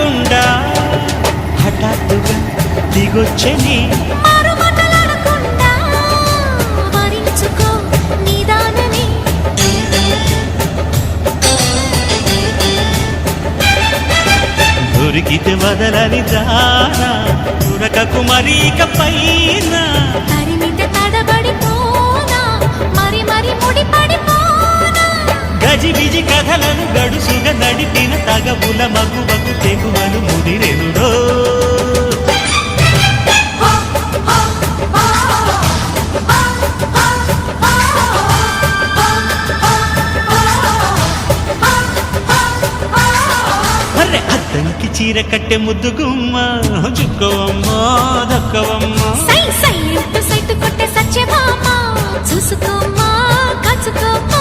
మాట్లాడకుండా హఠాత్తుగా దిగొచ్చని దొరికితే వదలని దానా ఉరకకు మరీక పైన గజిబిజి కథలను గడుసుగా నడిపిన తగవుల మగువకు తెగువలు ముదిరెనుడో అద్దంకి చీర కట్టె ముద్దు గుమ్మ చుక్కవమ్మా దక్కవమ్మా సై సై కొట్టే సత్యభామ చూసుకోమ్మా కాచుకోమ్మా